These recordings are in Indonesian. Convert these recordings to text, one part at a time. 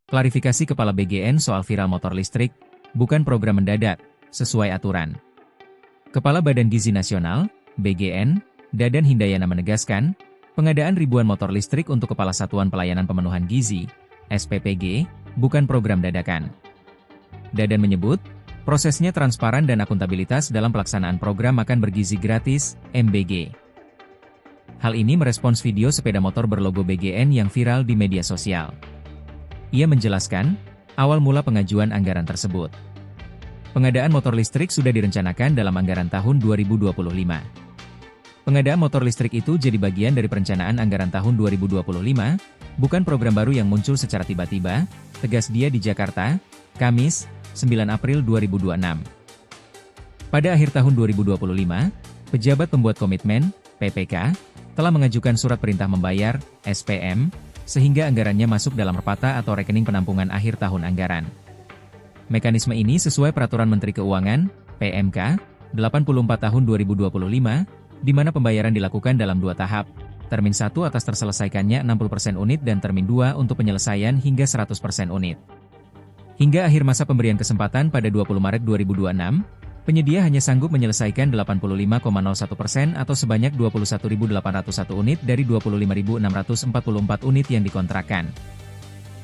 Klarifikasi Kepala BGN soal viral motor listrik, bukan program mendadak, sesuai aturan. Kepala Badan Gizi Nasional, BGN, Dadan Hindayana menegaskan, pengadaan ribuan motor listrik untuk Kepala Satuan Pelayanan Pemenuhan Gizi, SPPG, bukan program dadakan. Dadan menyebut, prosesnya transparan dan akuntabilitas dalam pelaksanaan program makan bergizi gratis, MBG. Hal ini merespons video sepeda motor berlogo BGN yang viral di media sosial. Ia menjelaskan, awal mula pengajuan anggaran tersebut. Pengadaan motor listrik sudah direncanakan dalam anggaran tahun 2025. Pengadaan motor listrik itu jadi bagian dari perencanaan anggaran tahun 2025, bukan program baru yang muncul secara tiba-tiba, tegas dia di Jakarta, Kamis, 9 April 2026. Pada akhir tahun 2025, pejabat pembuat komitmen, PPK, telah mengajukan surat perintah membayar, SPM, sehingga anggarannya masuk dalam RPATA atau rekening penampungan akhir tahun anggaran. Mekanisme ini sesuai Peraturan Menteri Keuangan, PMK, 84 tahun 2025, di mana pembayaran dilakukan dalam dua tahap, termin 1 atas terselesaikannya 60% unit dan termin 2 untuk penyelesaian hingga 100% unit. Hingga akhir masa pemberian kesempatan pada 20 Maret 2026, penyedia hanya sanggup menyelesaikan 85,01% atau sebanyak 21.801 unit dari 25.644 unit yang dikontrakkan.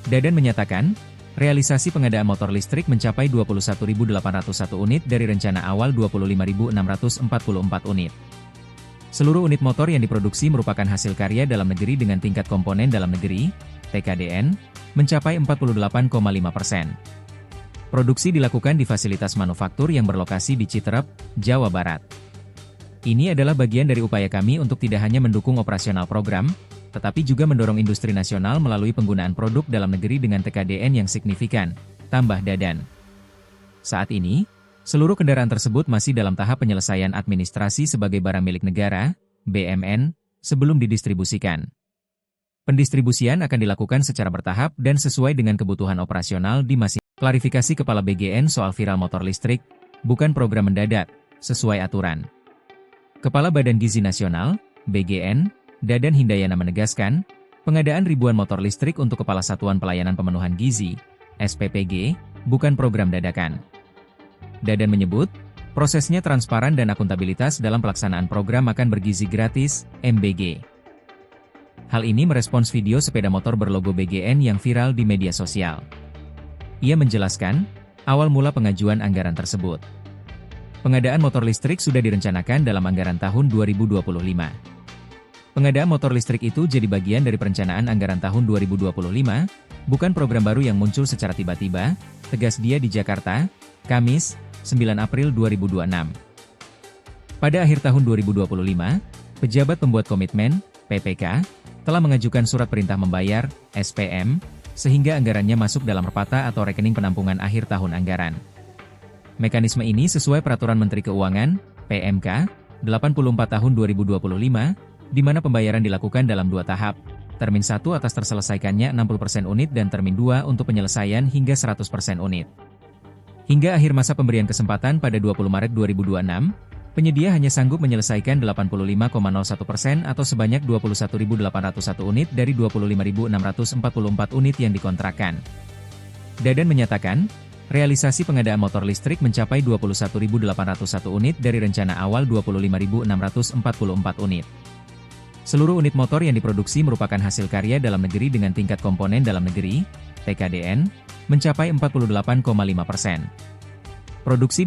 Dadan menyatakan, realisasi pengadaan motor listrik mencapai 21.801 unit dari rencana awal 25.644 unit. Seluruh unit motor yang diproduksi merupakan hasil karya dalam negeri dengan tingkat komponen dalam negeri, TKDN, mencapai 48,5%. Produksi dilakukan di fasilitas manufaktur yang berlokasi di Citerep, Jawa Barat. Ini adalah bagian dari upaya kami untuk tidak hanya mendukung operasional program, tetapi juga mendorong industri nasional melalui penggunaan produk dalam negeri dengan TKDN yang signifikan, tambah Dadan. Saat ini, seluruh kendaraan tersebut masih dalam tahap penyelesaian administrasi sebagai barang milik negara, BMN, sebelum didistribusikan. Pendistribusian akan dilakukan secara bertahap dan sesuai dengan kebutuhan operasional di masing-masing. Klarifikasi Kepala BGN soal viral motor listrik, bukan program mendadak, sesuai aturan. Kepala Badan Gizi Nasional, BGN, Dadan Hindayana menegaskan, pengadaan ribuan motor listrik untuk Kepala Satuan Pelayanan Pemenuhan Gizi, SPPG, bukan program dadakan. Dadan menyebut, prosesnya transparan dan akuntabilitas dalam pelaksanaan program makan bergizi gratis, MBG. Hal ini merespons video sepeda motor berlogo BGN yang viral di media sosial. Ia menjelaskan, awal mula pengajuan anggaran tersebut. Pengadaan motor listrik sudah direncanakan dalam anggaran tahun 2025. Pengadaan motor listrik itu jadi bagian dari perencanaan anggaran tahun 2025, bukan program baru yang muncul secara tiba-tiba, tegas dia di Jakarta, Kamis, 9 April 2026. Pada akhir tahun 2025, pejabat pembuat komitmen, PPK, telah mengajukan surat perintah membayar, SPM, sehingga anggarannya masuk dalam RPATA atau rekening penampungan akhir tahun anggaran. Mekanisme ini sesuai Peraturan Menteri Keuangan, PMK, 84 tahun 2025, di mana pembayaran dilakukan dalam dua tahap, termin 1 atas terselesaikannya 60% unit dan termin 2 untuk penyelesaian hingga 100% unit. Hingga akhir masa pemberian kesempatan pada 20 Maret 2026, penyedia hanya sanggup menyelesaikan 85,01% atau sebanyak 21.801 unit dari 25.644 unit yang dikontrakkan. Dadan menyatakan, realisasi pengadaan motor listrik mencapai 21.801 unit dari rencana awal 25.644 unit. Seluruh unit motor yang diproduksi merupakan hasil karya dalam negeri dengan tingkat komponen dalam negeri, TKDN, mencapai 48,5%. Produksi